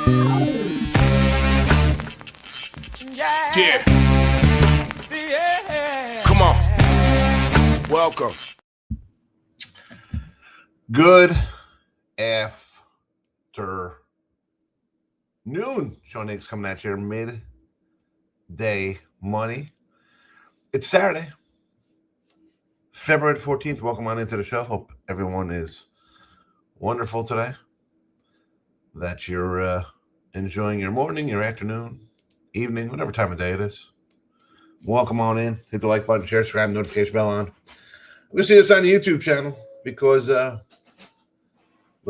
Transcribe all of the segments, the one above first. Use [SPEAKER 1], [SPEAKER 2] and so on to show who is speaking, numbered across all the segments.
[SPEAKER 1] Yeah. Come on. Welcome.
[SPEAKER 2] Good afternoon. Sean Higgs coming at you midday money. It's Saturday, February 14th. Welcome on into the show. Hope everyone is wonderful today. That you're enjoying your morning, your afternoon, evening, whatever time of day it is. Welcome on in. Hit the like button, share, subscribe, notification bell on. We'll see this on the YouTube channel because look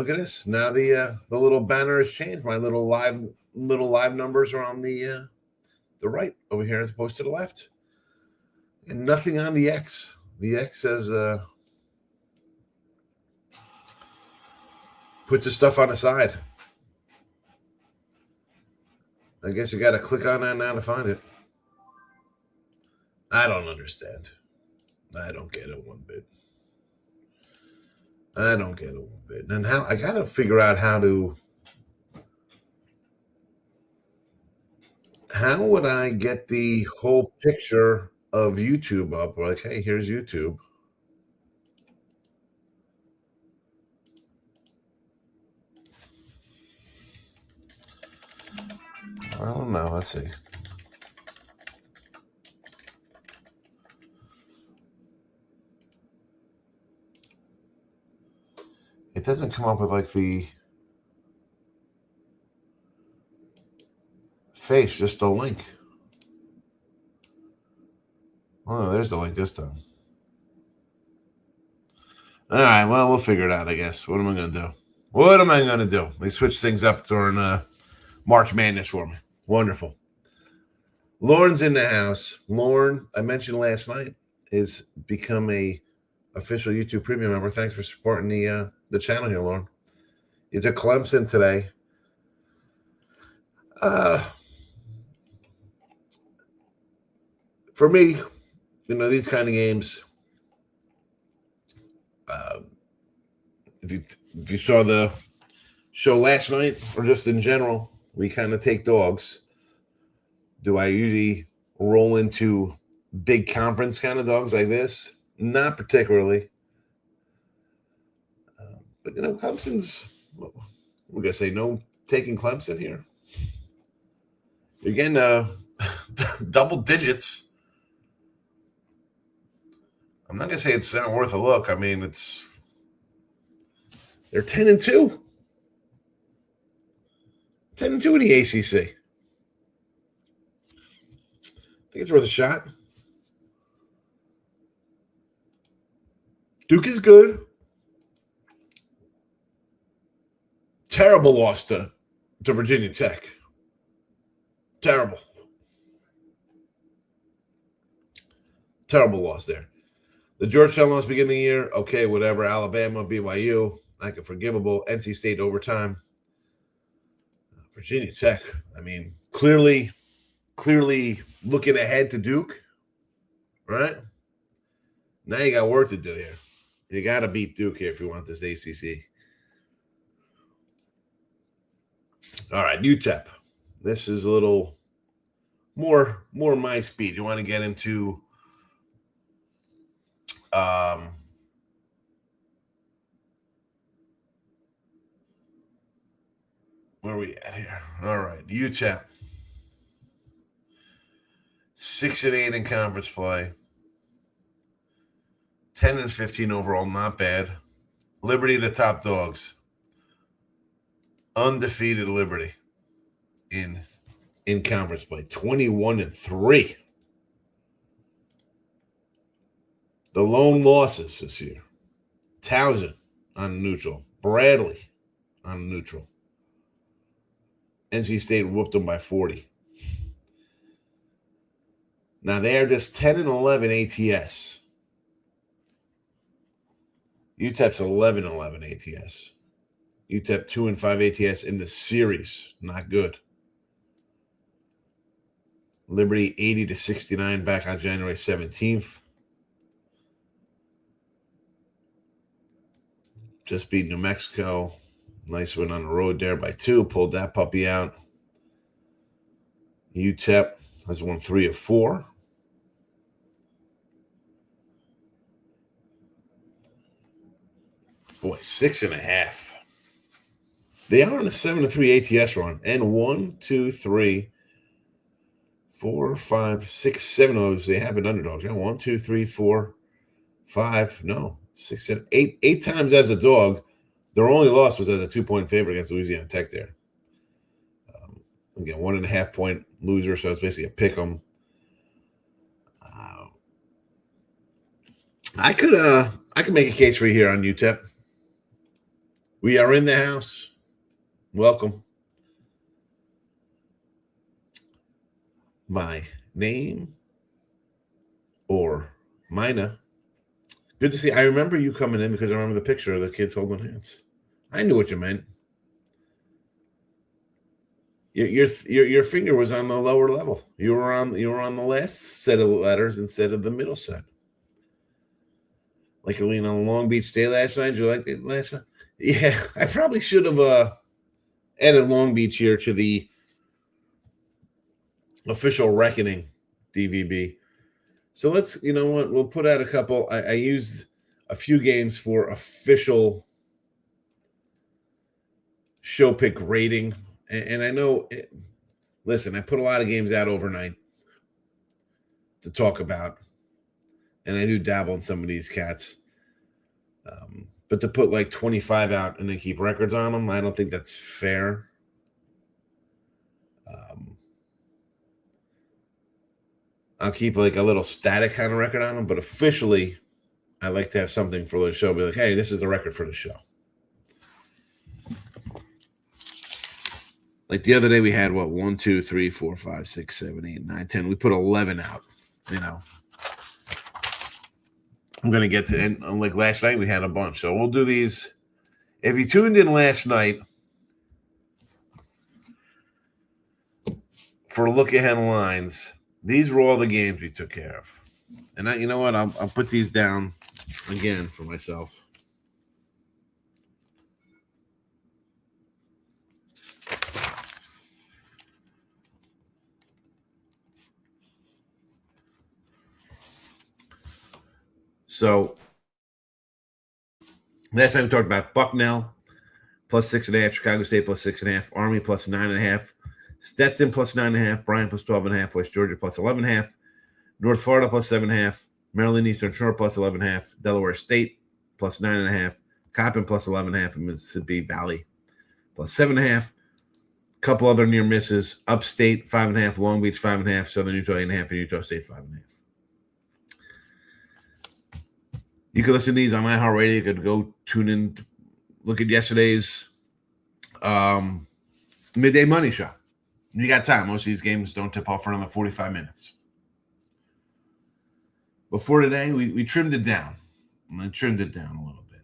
[SPEAKER 2] at this. Now the little banner has changed. My little live numbers are on the right over here as opposed to the left, and nothing on the X. The X says puts the stuff on the side. I guess you got to click on that now to find it. I don't understand. I don't get it one bit. And how I got to figure out how would I get the whole picture of YouTube up? Like, hey, here's YouTube. I don't know. Let's see. It doesn't come up with like the face, just a link. Oh, no, there's the link this time. All right, well, we'll figure it out, I guess. What am I going to do? They switch things up during March Madness for me. Wonderful. Lauren's in the house. Lauren, I mentioned last night, has become a official YouTube Premium member. Thanks for supporting the channel here, Lauren. You took Clemson today. For me, these kind of games, if you saw the show last night or just in general, we kind of take dogs. Do I usually roll into big conference kind of dogs like this? Not particularly. But, Clemson's, we're going to say no taking Clemson here. Again, double digits. I'm not going to say it's not worth a look. I mean, they're 10-2. 10-2 in the ACC. I think it's worth a shot. Duke is good. Terrible loss to Virginia Tech. Terrible loss there. The Georgetown loss beginning of the year, okay, whatever. Alabama, BYU, like a forgivable. NC State overtime. Virginia Tech, I mean, clearly looking ahead to Duke, right? Now you got work to do here. You got to beat Duke here if you want this ACC. All right, UTEP. This is a little more my speed. You want to get into where are we at here? All right, UTEP. 6-8 in conference play. 10-15 overall, not bad. Liberty, the top dogs. Undefeated Liberty in conference play. 21-3. The lone losses this year. Towson on neutral. Bradley on neutral. NC State whooped them by 40. Now they are just 10-11 ATS. UTEP's 11-11 ATS. UTEP 2-5 ATS in the series. Not good. Liberty 80-69 back on January 17th. Just beat New Mexico. Nice win on the road there by 2. Pulled that puppy out. UTEP has won 3 of 4. Boy, 6.5. They are on a 7-3 ATS run. And 1, 2, 3, 4, 5, 6, 7 of those they have an underdogs. Yeah, 1, 2, 3, 4, 5. No, 6, 7, 8. 8 times as a dog. Their only loss was as a 2-point favorite against Louisiana Tech there. Again, 1.5 point loser, so it's basically a pick 'em. I could make a case for you here on UTEP. We are in the house. Welcome. My name or Mina. Good to see. I remember you coming in because I remember the picture of the kids holding hands. I knew what you meant. Your finger was on the lower level. You were on the last set of letters instead of the middle set. Like you're leaning on Long Beach State last night. You like it last night? Yeah, I probably should have added Long Beach here to the official reckoning DVB. So let's, you know what? We'll put out a couple. I used a few games for official show pick rating. And I know, listen, I put a lot of games out overnight to talk about. And I do dabble in some of these cats. But to put like 25 out and then keep records on them, I don't think that's fair. I'll keep like a little static kind of record on them. But officially, I like to have something for the show. Be like, hey, this is the record for the show. Like the other day, we had 1, 2, 3, 4, 5, 6, 7, 8, 9, 10. We put 11 out, you know. I'm going to get to, and like last night, we had a bunch. So we'll do these. If you tuned in last night for look ahead lines, these were all the games we took care of. And you know what? I'll put these down again for myself. So last time we talked about Bucknell plus 6.5, Chicago State plus 6.5, Army plus 9.5, Stetson plus 9.5, Bryant plus 12.5, West Georgia plus 11.5, North Florida plus 7.5, Maryland Eastern Shore plus 11.5, Delaware State plus 9.5, Coppin plus 11.5, and Mississippi Valley plus 7.5. A couple other near misses: Upstate 5.5, Long Beach 5.5, Southern Utah 8.5, and Utah State 5.5. You can listen to these on iHeartRadio. You could go tune in, look at yesterday's midday money show. You got time. Most of these games don't tip off for another 45 minutes. Before today, we trimmed it down. I trimmed it down a little bit.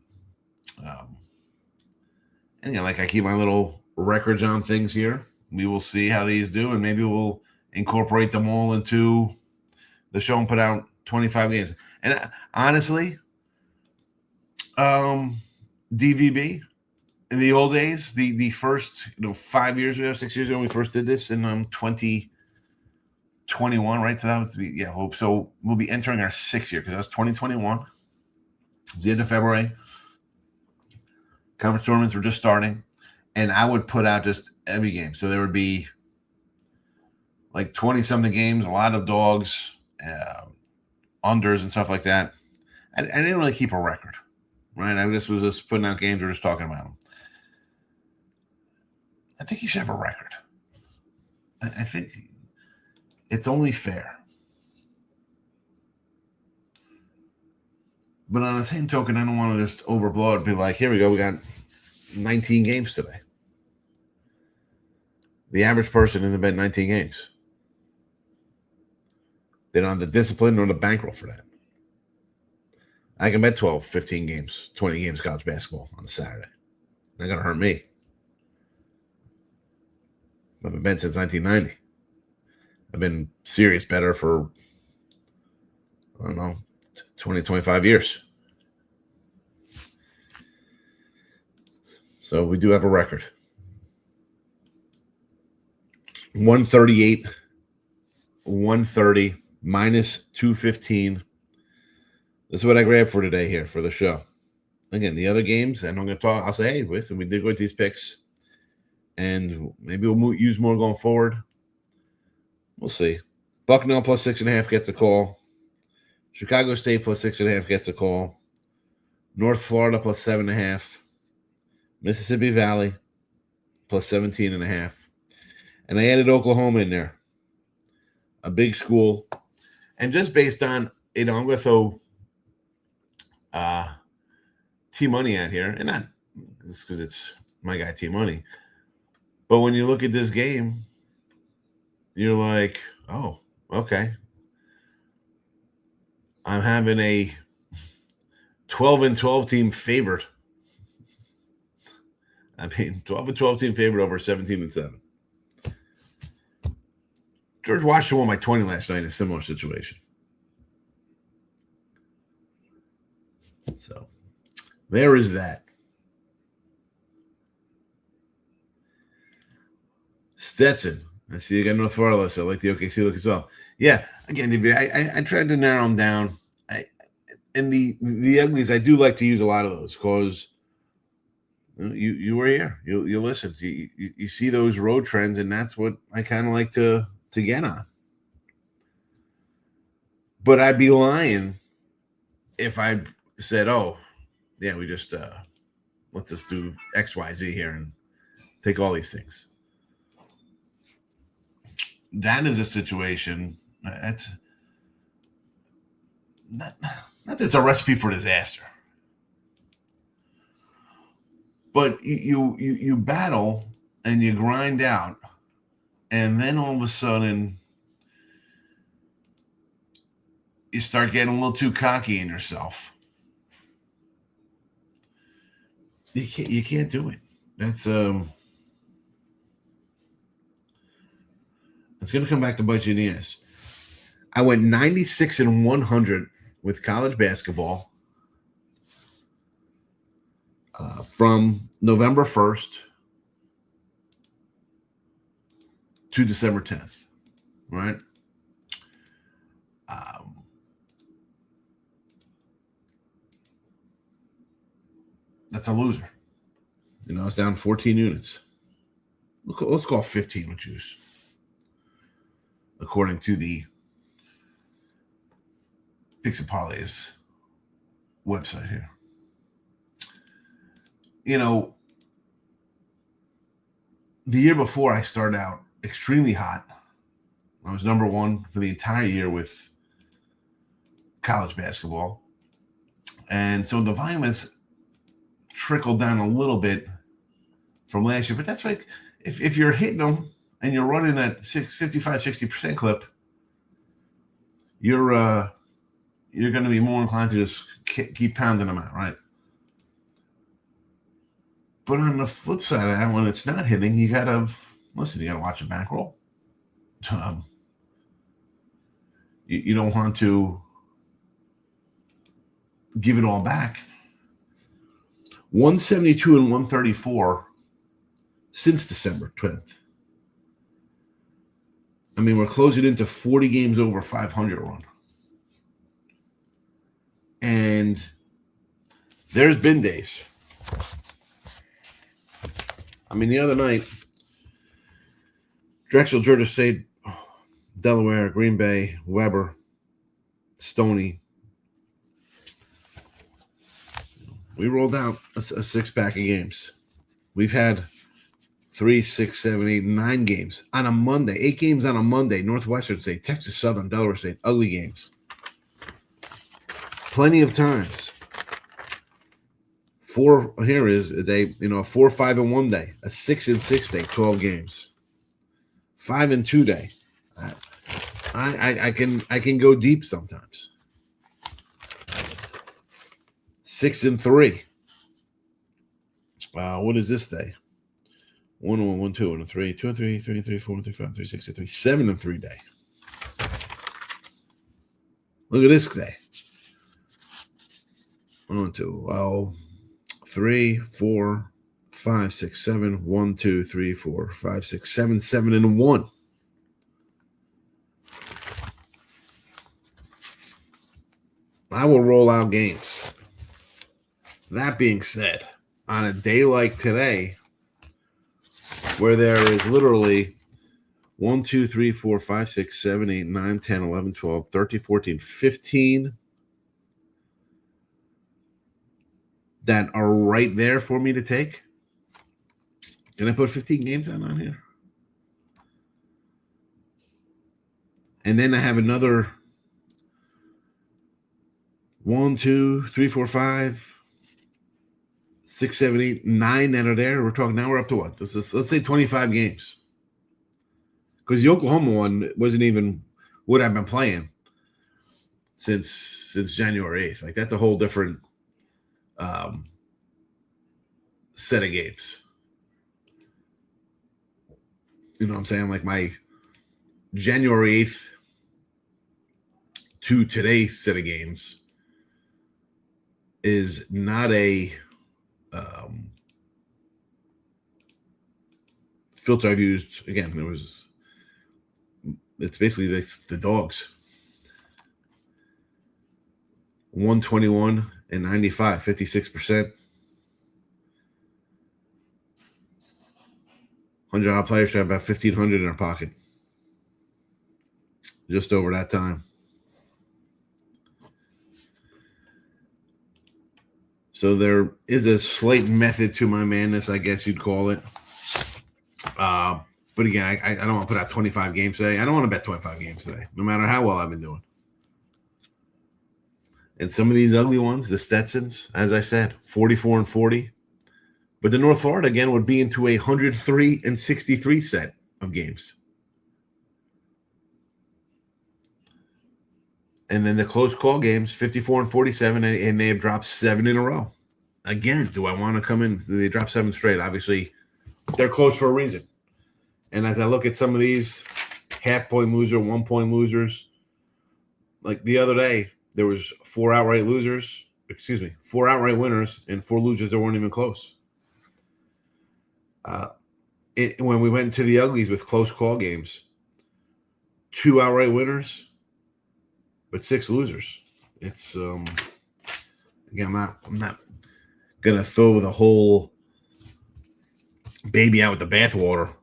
[SPEAKER 2] And again, like I keep my little records on things here. We will see how these do, and maybe we'll incorporate them all into the show and put out 25 games. And honestly, DVB in the old days, the first 5 years ago, 6 years ago, when we first did this in 2021, right? So that was so we'll be entering our 6th year because that's 2021. It's the end of February. Conference tournaments were just starting, and I would put out just every game. So there would be like 20-something games, a lot of dogs, unders, and stuff like that. I didn't really keep a record, right? I just was just putting out games or just talking about them. I think you should have a record. I think it's only fair. But on the same token, I don't want to just overblow it and be like, here we go, we got 19 games today. The average person isn't bet 19 games. They don't have the discipline or the bankroll for that. I can bet 12, 15 games, 20 games college basketball on a Saturday. Not going to hurt me. I've been betting since 1990. I've been serious better for, 20, 25 years. So we do have a record. 138, 130, minus 215. This is what I grabbed for today here for the show. Again, the other games, and I'm going to talk. I'll say, hey, listen, we did go with these picks, and maybe we'll use more going forward. We'll see. Bucknell plus 6.5 gets a call. Chicago State plus 6.5 gets a call. North Florida plus 7.5. Mississippi Valley plus 17.5. And I added Oklahoma in there. A big school. And just based on, I'm going to throw T-Money out here. And not just because it's my guy T-Money. But when you look at this game, you're like, oh, okay. I'm having a 12-12 team favorite. I mean, 12-12 team favorite over 17-7. George Washington won by 20 last night in a similar situation. So, there is that. Stetson. I see you got North Florida, so I like the OKC look as well. Yeah, again, I tried to narrow them down. And the uglies, I do like to use a lot of those because you were here. You listen. You see those road trends, and that's what I kind of like to get on. But I'd be lying if I said, oh, yeah, we just let's just do X, Y, Z here and take all these things. That is a situation that's not that's a recipe for disaster. But you battle and you grind out, and then all of a sudden you start getting a little too cocky in yourself. You can't do it. That's it's going to come back to bite you in the ass. I went 96-100 with college basketball from November 1st to December 10th, right? That's a loser. It's down 14 units. Let's call 15 with juice, according to the Picks and Parlays website here. The year before I started out extremely hot. I was number one for the entire year with college basketball. And so the volume has trickled down a little bit from last year. But that's like, if you're hitting them and you're running at 55-60% clip, you're going to be more inclined to just keep pounding them out, right? But on the flip side of that, when it's not hitting, you got to watch a bankroll. You don't want to give it all back. 172 and 134 since December 12th. I mean, we're closing into 40 games over 500 run. And there's been days. I mean, the other night, Drexel, Georgia State, Delaware, Green Bay, Weber, Stony. We rolled out a six-pack of games. We've had 3, 6, 7, 8, 9 games on a Monday. 8 games on a Monday. Northwestern State, Texas Southern, Delaware State. Ugly games. Plenty of times. 4 here is a day, a 4-5-1 day, a 6-6 day, 12 games. 5-2 day. I can go deep sometimes. 6-3. What is this day? 1-1, 1-2, 1-3, 2-3, 3-3, 4-3, 5-3, 6-3, 7-3 day. Look at this day. 1-2, 3, 4, 5, 6, 7. 1, 2, 3, 4, 5, 6, 7. 7 and 1. I will roll out games. That being said, on a day like today, where there is literally 1, 2, 3, 4, 5, 6, 7, 8, 9, 10, 11, 12, 13, 14, 15 that are right there for me to take. Can I put 15 games on here? And then I have another 1, 2, 3, 4, 5, 6, 7, 8, 9 that are there. We're talking now. We're up to what? Let's say 25 games. Because the Oklahoma one wasn't even what I've been playing since January 8th. Like, that's a whole different set of games. You know what I'm saying? Like, my January 8th to today's set of games is not a filter I've used. Again, it's basically the dogs. 121 and 95, 56%. $100 players should have about 1,500 in our pocket. Just over that time. So there is a slight method to my madness, I guess you'd call it. But again, I don't want to put out 25 games today. I don't want to bet 25 games today, no matter how well I've been doing. And some of these ugly ones, the Stetsons, as I said, 44 and 40. But the North Florida, again, would be into a 103 and 63 set of games. And then the close call games, 54 and 47, and they have dropped 7 in a row. Again, do I want to come in? They dropped 7 straight. Obviously, they're close for a reason. And as I look at some of these half-point loser, 1-point losers, like the other day, there was 4 outright winners, and 4 losers that weren't even close. When we went to the uglies with close call games, 2 outright winners, but 6 losers. It's again, I'm not gonna throw the whole baby out with the bathwater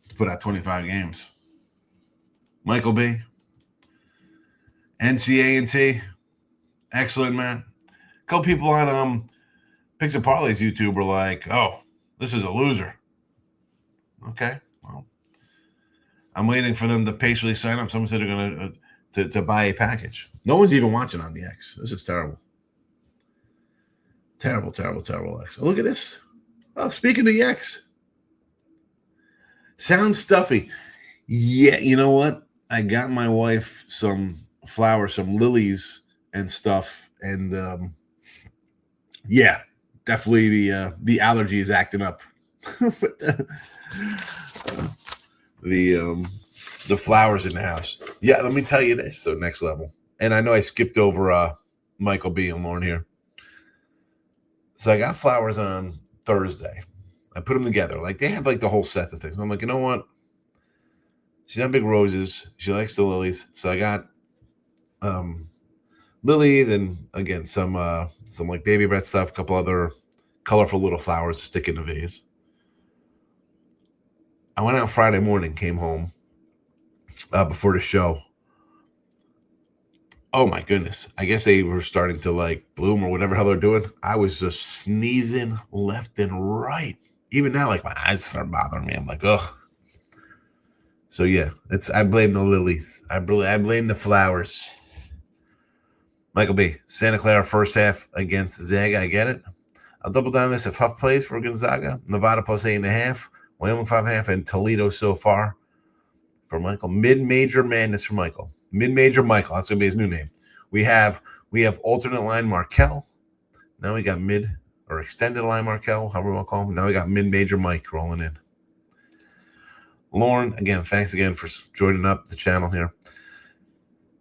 [SPEAKER 2] to put out 25 games. Michael B. NCA&T. Excellent, man. A couple people on Picks and Parlays YouTube were like, oh, this is a loser. Okay, well, I'm waiting for them to patiently sign up. Someone said they're going to buy a package. No one's even watching on the X. This is terrible. Terrible, terrible, terrible X. Oh, look at this. Oh, speaking of the X. Sounds stuffy. Yeah, you know what? I got my wife some flowers, some lilies and stuff. And, yeah, definitely the allergy is acting up. The flowers in the house. Yeah, let me tell you this. So next level. And I know I skipped over Michael B. and Lauren here. So I got flowers on Thursday. I put them together. Like, they have like the whole set of things. And I'm like, you know what? She's got big roses. She likes the lilies. So I got lilies and again some like baby breath stuff, a couple other colorful little flowers to stick in the vase. I went out Friday morning, came home before the show. Oh my goodness. I guess they were starting to like bloom or whatever hell they're doing. I was just sneezing left and right. Even now, like, my eyes start bothering me. I'm like, ugh. So yeah, I blame the lilies. I blame the flowers. Michael B. Santa Clara first half against Zaga. I get it. I'll double down this if Huff plays for Gonzaga. Nevada plus 8.5. Wyoming 5.5, and Toledo so far for Michael. Mid-major madness for Michael. Mid-major Michael. That's going to be his new name. We have alternate line Markel. Now we got extended line Markel, however we want to call him. Now we got mid-major Mike rolling in. Lauren, again, thanks again for joining up the channel here.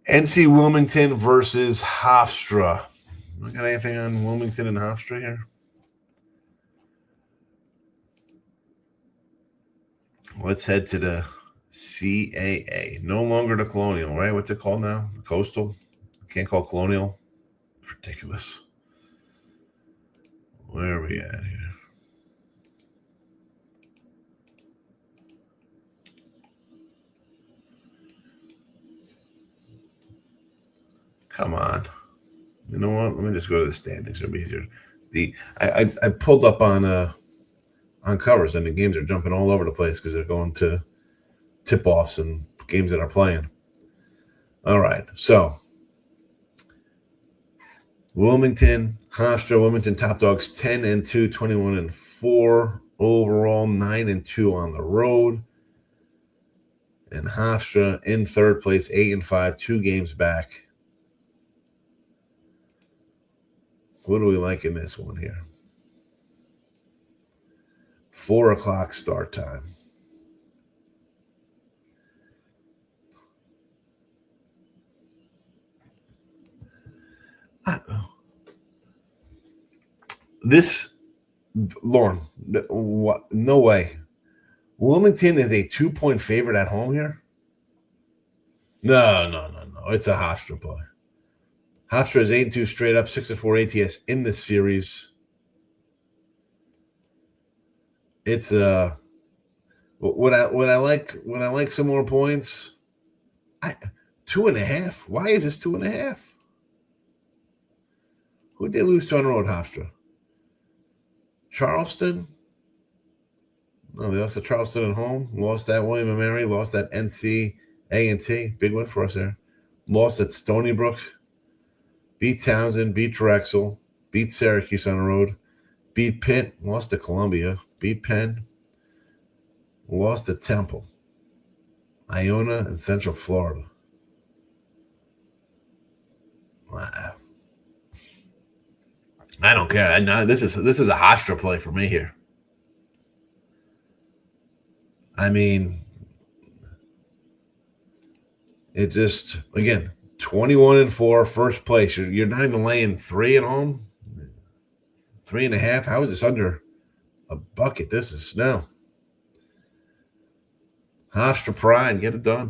[SPEAKER 2] NC Wilmington versus Hofstra. I got anything on Wilmington and Hofstra here? Let's head to the CAA. No longer the Colonial, right? What's it called now? The Coastal? Can't call it Colonial. Ridiculous. Where are we at here? Come on. You know what? Let me just go to the standings. It'll be easier. I pulled up on covers, and the games are jumping all over the place because they're going to tip-offs and games that are playing. All right. So Wilmington, Hofstra, Wilmington top dogs 10-2, 21-4 overall, 9-2 on the road. And Hofstra in third place, 8-5, 2 games back. What do we like in this one here? 4 o'clock start time. This, Lauren, what? No way. Wilmington is a 2-point favorite at home here? No. It's a Hofstra play. Hofstra is 8-2 straight up, 6-4 ATS in the series. It's would I like some more points? 2.5. Why is this 2.5? Who'd they lose to on the road, Hofstra? Charleston? No, they lost to Charleston at home. Lost at William & Mary. Lost at NC-A&T. Big win for us there. Lost at Stony Brook. Beat Townsend. Beat Drexel. Beat Syracuse on the road. Beat Pitt. Lost to Columbia. Beat Penn. Lost to Temple. Iona and Central Florida. Wow. I don't care. This is a Hofstra play for me here. I mean, it just, again, 21-4, first place. You're not even laying 3 at home. 3.5. How is this under a bucket? This is no. Hofstra pride, get it done.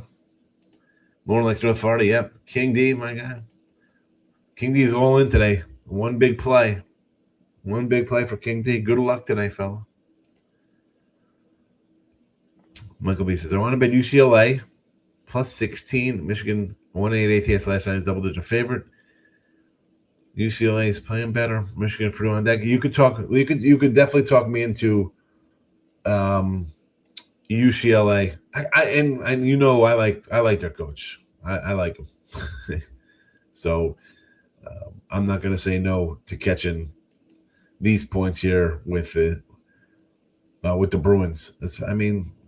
[SPEAKER 2] Lauren likes North Florida. Yep. King D, my guy. King D is all in today. One big play. One big play for King D. Good luck today, fella. Michael B says, I want to bet UCLA plus 16. Michigan 1.8 ATS last night is double-digit favorite. UCLA is playing better. Michigan Purdue on deck. You could definitely talk me into UCLA. And you know I like their coach. I like him. So I'm not going to say no to catching these points here with the Bruins.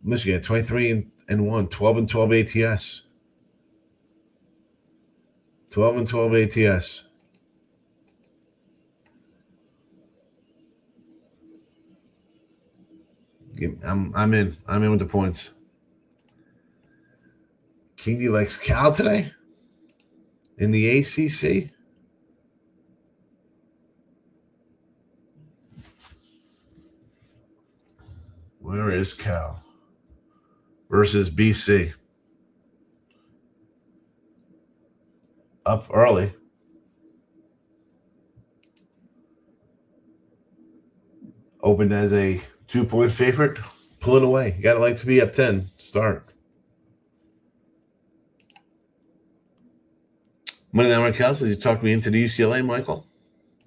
[SPEAKER 2] Michigan 23-1, 12-12 ATS. 12-12 ATS. I'm in. I'm in with the points. Kingy likes Cal today in the ACC. Where is Cal versus BC? Up early. Opened as a 2-point favorite. Pull it away. You got to like to be up 10. Start. Money Down Raquel says you talked me into the UCLA, Michael.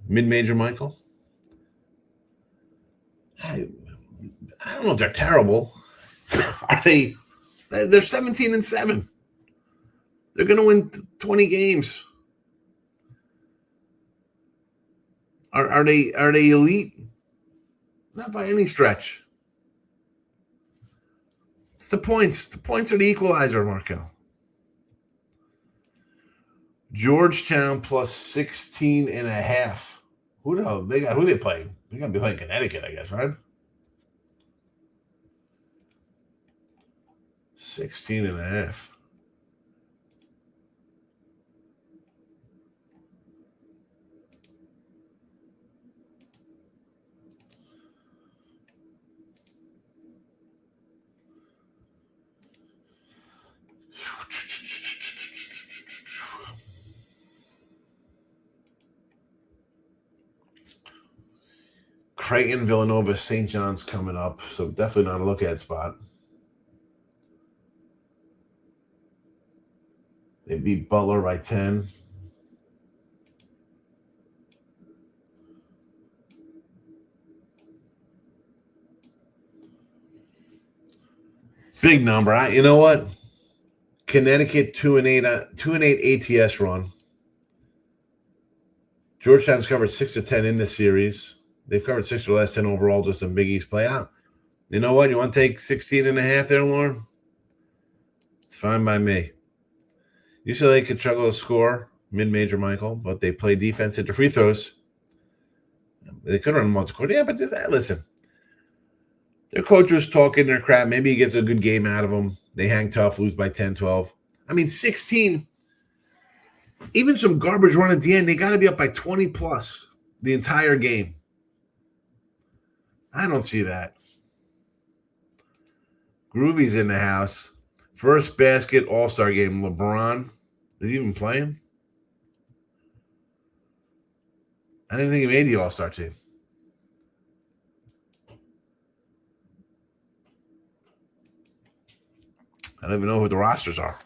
[SPEAKER 2] Mid-major, Michael. I don't know if they're terrible. Are they? They're 17-7. They're going to win 20 games. Are they elite? Not by any stretch. It's the points. The points are the equalizer, Markel. Georgetown plus 16.5. Who they play? They got to be playing Connecticut, I guess, right? 16.5. Creighton, Villanova, St. John's coming up, so definitely not a look-at spot. They beat Butler by 10. Big number. You know what? Connecticut 2-8 ATS run. Georgetown's covered 6 of 10 in this series. They've covered 6 of the last 10 overall just in Big East play out. You know what? You want to take 16.5 there, Lauren? It's fine by me. Usually they could struggle to score mid-major, Michael, but they play defense at the free throws. They could run multi-court. Yeah, but listen. Their coach was talking their crap. Maybe he gets a good game out of them. They hang tough, lose by 10, 12. I mean, 16. Even some garbage run at the end, they got to be up by 20 plus the entire game. I don't see that. Groovy's in the house. First basket All-Star game. LeBron. Is he even playing? I didn't think he made the All-Star team. I don't even know who the rosters are.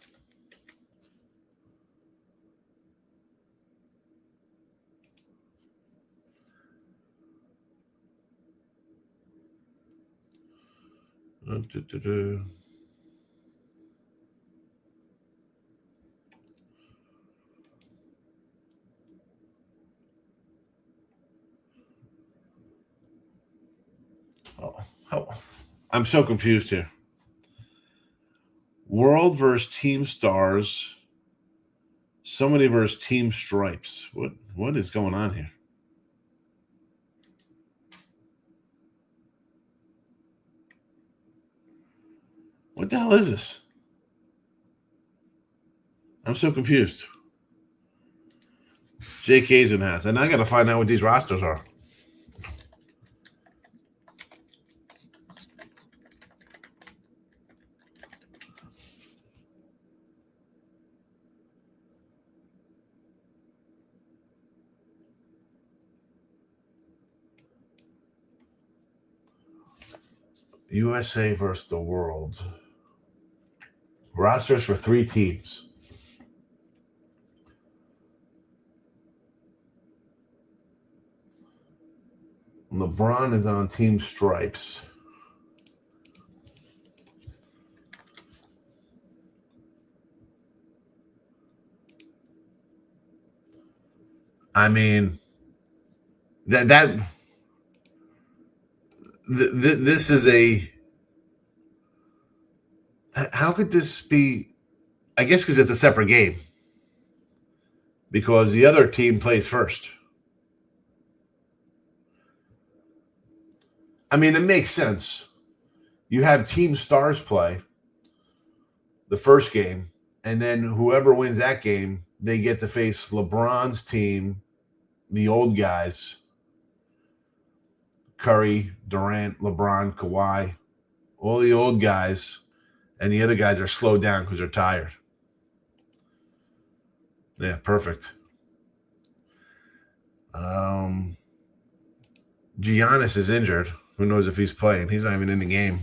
[SPEAKER 2] Oh, I'm so confused here. World versus Team Stars. Somebody versus Team Stripes. What is going on here? What the hell is this? I'm so confused. JK's in the house. And I got to find out what these rosters are. USA versus the world. Rosters for 3 teams. LeBron is on Team Stripes. I mean, this is a. How could this be? I guess because it's a separate game. Because the other team plays first. I mean, it makes sense. You have Team Stars play the first game, and then whoever wins that game, they get to face LeBron's team, the old guys, Curry, Durant, LeBron, Kawhi, all the old guys, and the other guys are slowed down because they're tired. Yeah, perfect. Giannis is injured. Who knows if he's playing? He's not even in the game.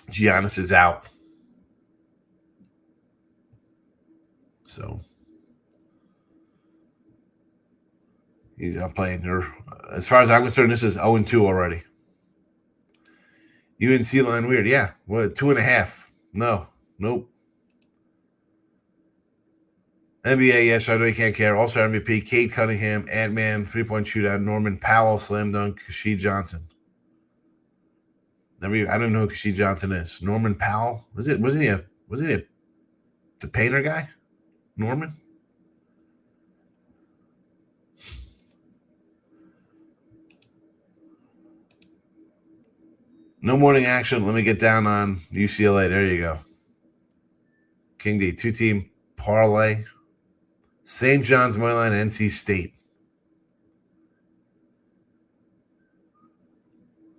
[SPEAKER 2] Giannis is out. So he's not playing. As far as I'm concerned, this is 0-2 already. UNC line weird. Yeah. What, 2.5? No. Nope. NBA, yes, I really can't care. Also MVP, Cade Cunningham, Ant-Man, 3-point shootout, Norman Powell, slam dunk, Kasheed Johnson. I don't even know who Kasheed Johnson is. Norman Powell? Wasn't he the painter guy? Norman? No morning action. Let me get down on UCLA. There you go. King D, 2-team parlay. St. John's, Moneyline, NC State.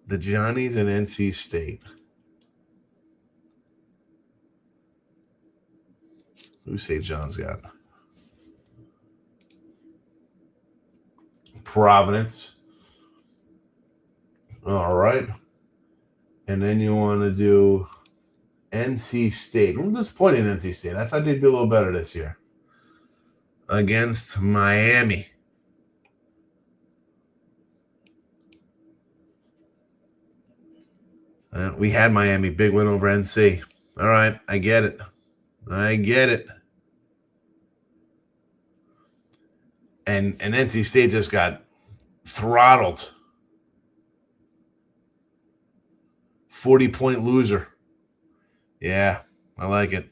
[SPEAKER 2] The Johnnies and NC State. Who St. John's got? Providence. All right. And then you want to do NC State. I'm disappointed in NC State. I thought they'd be a little better this year. Against Miami. We had Miami. Big win over NC. All right. I get it. And NC State just got throttled. 40-point loser. Yeah, I like it.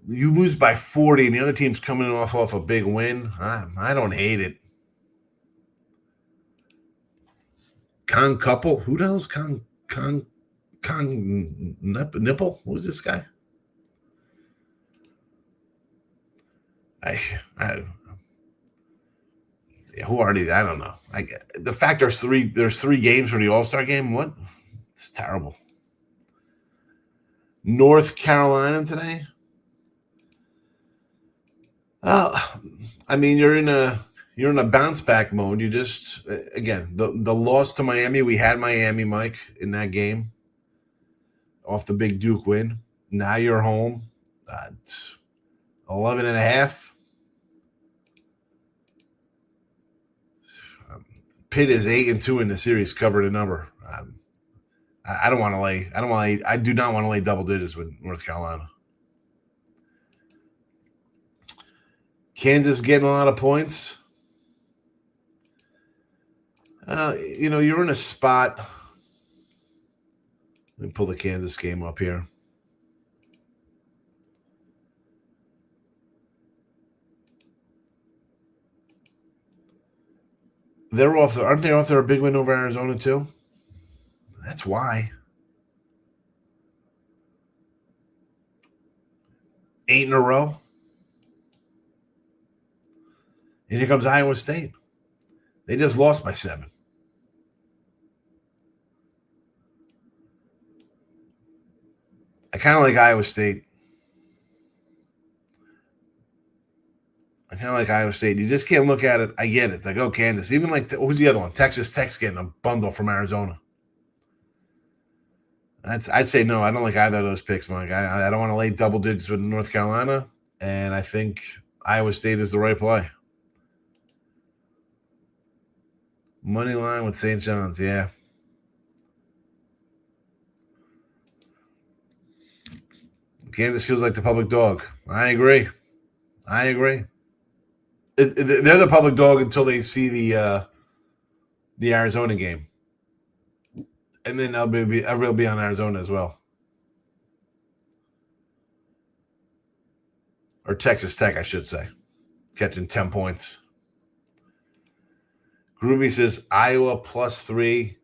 [SPEAKER 2] You lose by 40, and the other team's coming off a big win. I don't hate it. Con Couple? Who the hell's Con Nipple? Who's this guy? Who are these? I don't know. The fact there's three games for the All-Star game. What? It's terrible. North Carolina today. I mean, you're in a bounce back mode. You just again the loss to Miami. We had Miami, Mike, in that game off the big Duke win. Now you're home. 11.5. Pitt is 8-2 in the series, covered a number. I don't want to lay. I do not want to lay double digits with North Carolina. Kansas getting a lot of points. You're in a spot. Let me pull the Kansas game up here. Aren't they off their big win over Arizona too? That's why. 8 in a row. And here comes Iowa State. They just lost by 7. I kind of like Iowa State. You just can't look at it. I get it. It's like, oh, Kansas. Even like, who's the other one? Texas Tech's getting a bundle from Arizona. I'd say no. I don't like either of those picks, Mike. I don't want to lay double digits with North Carolina, and I think Iowa State is the right play. Money line with St. John's, yeah. Kansas feels like the public dog. I agree. They're the public dog until they see the Arizona game, and then I'll be on Arizona as well, or Texas Tech, I should say, catching 10 points. Groovy says Iowa +3.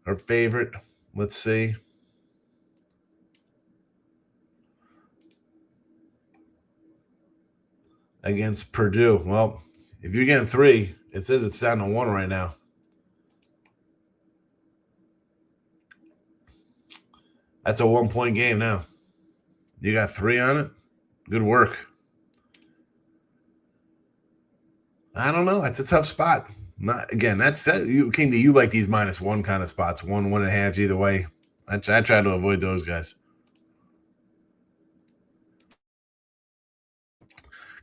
[SPEAKER 2] Her favorite. Let's see. Against Purdue. Well, if you're getting 3, it says it's down to 1 right now. That's a 1-point game now. You got 3 on it? Good work. I don't know. That's a tough spot. You like these -1 kind of spots. 1.5 either way. I try to avoid those guys.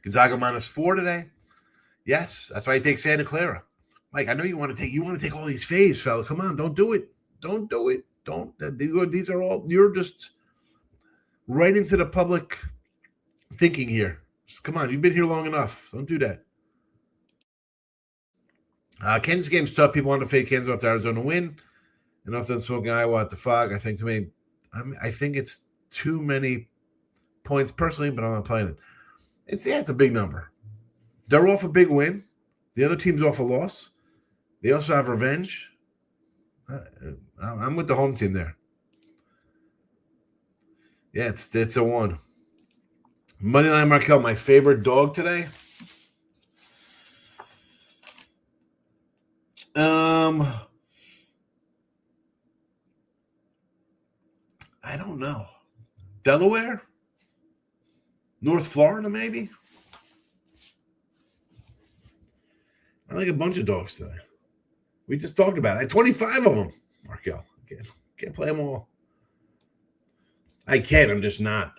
[SPEAKER 2] Gonzaga -4 today. Yes, that's why you take Santa Clara. Mike, I know you want to take all these faves, fella. Come on, don't do it. Don't do it. Don't. These are all. You're just right into the public thinking here. Just, come on, you've been here long enough. Don't do that. Kansas game's tough. People want to fade Kansas off to Arizona win, and off them smoking Iowa at the fog. I think I think it's too many points personally, but I'm not playing it. It's a big number. They're off a big win. The other team's off a loss. They also have revenge. I'm with the home team there. Yeah, it's a 1. Moneyline Markel, my favorite dog today. I don't know. Delaware? North Florida, maybe. I like a bunch of dogs today. We just talked about it. I had 25 of them, Markel. Can't play them all. I can. I'm just not.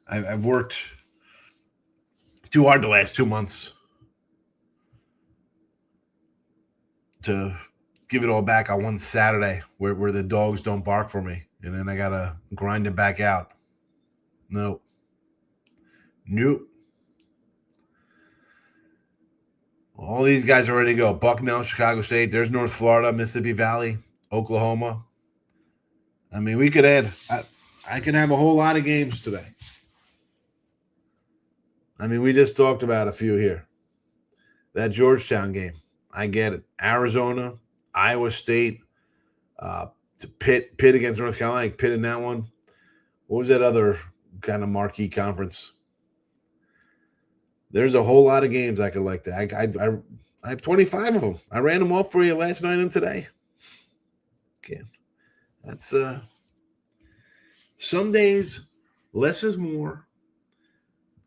[SPEAKER 2] I've worked too hard the last 2 months to give it all back on one Saturday where the dogs don't bark for me. And then I got to grind it back out. Nope. All these guys are ready to go. Bucknell, Chicago State. There's North Florida, Mississippi Valley, Oklahoma. I mean, we could add I can have a whole lot of games today. I mean, we just talked about a few here. That Georgetown game, I get it. Arizona, Iowa State, Pitt against North Carolina, Pitt in that one. What was that other kind of marquee conference? There's a whole lot of games I could like that. I have 25 of them. I ran them all for you last night and today. Okay. That's some days less is more.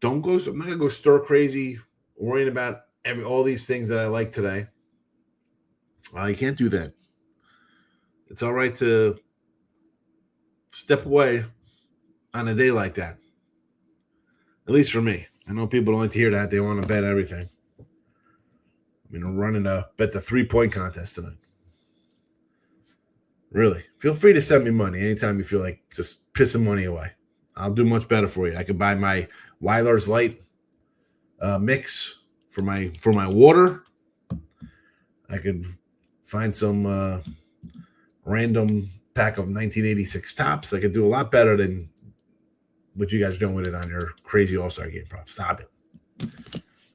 [SPEAKER 2] I'm not gonna go stir crazy worrying about all these things that I like today. You can't do that. It's all right to step away on a day like that. At least for me. I know people don't like to hear that. They want to bet everything. I mean, I'm running a bet the 3-point contest tonight. Really. Feel free to send me money anytime you feel like just pissing money away. I'll do much better for you. I could buy my Weiler's Light mix for my water. I could find some random pack of 1986 tops. I could do a lot better than what you guys doing with it on your crazy All-Star game prop. Stop it.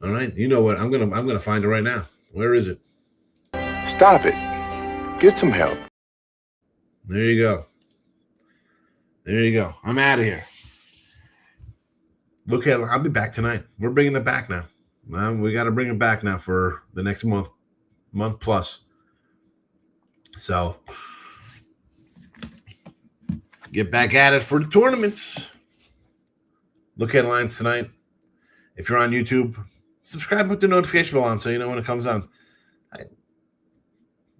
[SPEAKER 2] All right, you know what? I'm gonna find it right now. Where is it?
[SPEAKER 1] Stop it. Get some help.
[SPEAKER 2] There you go. I'm out of here. I'll be back tonight. We're bringing it back now. We got to bring it back now for the next month plus. So get back at it for the tournaments. Look headlines tonight. If you're on YouTube, subscribe with the notification bell on so you know when it comes on.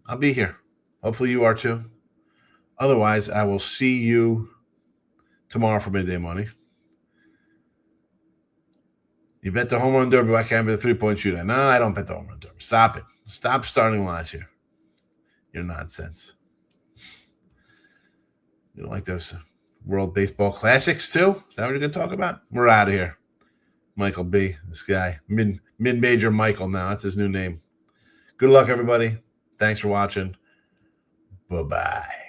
[SPEAKER 2] I'll be here. Hopefully you are too. Otherwise, I will see you tomorrow for Midday Money. You bet the home run derby. Why can't I bet the 3-point shootout? No, I don't bet the home run derby. Stop it. Stop starting lies here. You're nonsense. You don't like those World Baseball Classics too? Is that what you're going to talk about? We're out of here. Michael B. This guy. Mid-major Michael now. That's his new name. Good luck, everybody. Thanks for watching. Bye-bye.